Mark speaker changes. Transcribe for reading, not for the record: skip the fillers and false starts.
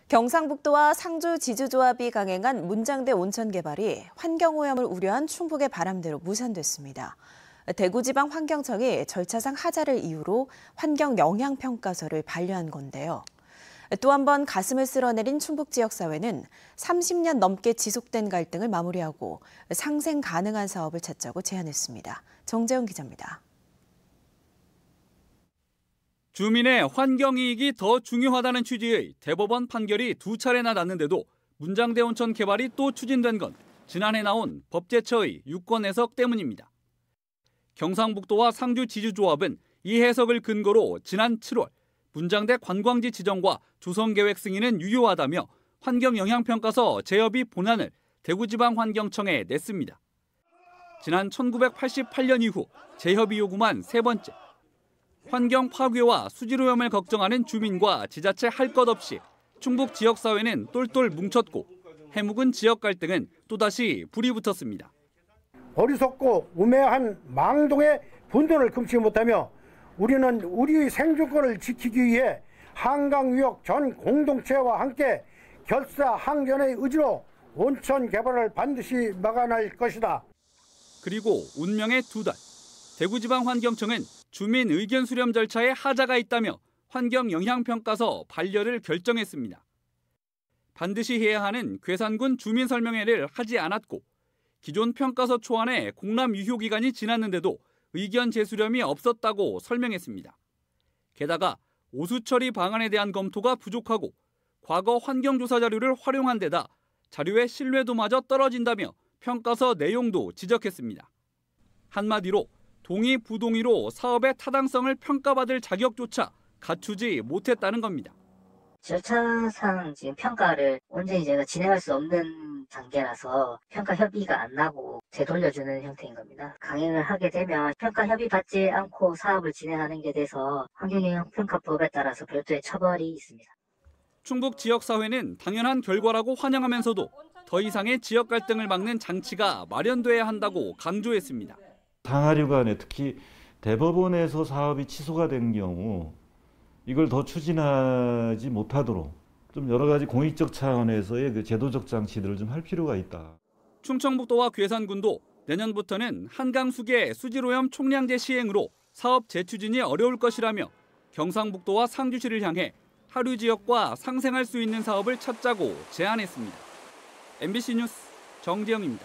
Speaker 1: 경상북도와 상주 지주조합이 강행한 문장대 온천 개발이 환경오염을 우려한 충북의 바람대로 무산됐습니다. 대구지방환경청이 절차상 하자를 이유로 환경영향평가서를 반려한 건데요. 또 한 번 가슴을 쓸어내린 충북 지역사회는 30년 넘게 지속된 갈등을 마무리하고 상생 가능한 사업을 찾자고 제안했습니다. 정재훈 기자입니다.
Speaker 2: 주민의 환경이익이 더 중요하다는 취지의 대법원 판결이 두 차례나 났는데도 문장대 온천 개발이 또 추진된 건 지난해 나온 법제처의 유권 해석 때문입니다. 경상북도와 상주 지주조합은 이 해석을 근거로 지난 7월 문장대 관광지 지정과 조성계획 승인은 유효하다며 환경영향평가서 재협의 본안을 대구지방환경청에 냈습니다. 지난 1988년 이후 재협의 요구만 세 번째. 환경 파괴와 수질오염을 걱정하는 주민과 지자체 할 것 없이 충북 지역사회는 똘똘 뭉쳤고 해묵은 지역 갈등은 또다시 불이 붙었습니다.
Speaker 3: 어리석고 우매한 망동의 분돈을 금치 못하며 우리는 우리의 생존권을 지키기 위해 한강유역 전 공동체와 함께 결사항전의 의지로 온천 개발을 반드시 막아낼 것이다.
Speaker 2: 그리고 운명의 두 달. 대구지방환경청은 주민 의견 수렴 절차에 하자가 있다며 환경영향평가서 반려를 결정했습니다. 반드시 해야 하는 괴산군 주민설명회를 하지 않았고 기존 평가서 초안에 공람 유효 기간이 지났는데도 의견 재수렴이 없었다고 설명했습니다. 게다가 오수처리 방안에 대한 검토가 부족하고 과거 환경조사 자료를 활용한 데다 자료의 신뢰도마저 떨어진다며 평가서 내용도 지적했습니다. 한마디로 동의 부동의로 사업의 타당성을 평가받을 자격조차 갖추지 못했다는 겁니다.
Speaker 4: 절차상 지금 평가를 온전히 제가 진행할 수 없는 단계라서 평가 협의가 안 나고 되돌려주는 형태인 겁니다. 강행을 하게 되면 평가 협의 받지 않고 사업을 진행하는 게 돼서 환경영향평가법에 따라서 별도의 처벌이 있습니다.
Speaker 2: 충북 지역사회는 당연한 결과라고 환영하면서도 더 이상의 지역 갈등을 막는 장치가 마련돼야 한다고 강조했습니다.
Speaker 5: 상하류간에 특히 대법원에서 사업이 취소가 된 경우 이걸 더 추진하지 못하도록 좀 여러 가지 공익적 차원에서의 그 제도적 장치들을 좀 할 필요가 있다.
Speaker 2: 충청북도와 괴산군도 내년부터는 한강 수계 수질오염 총량제 시행으로 사업 재추진이 어려울 것이라며 경상북도와 상주시를 향해 하류 지역과 상생할 수 있는 사업을 찾자고 제안했습니다. MBC 뉴스 정재영입니다.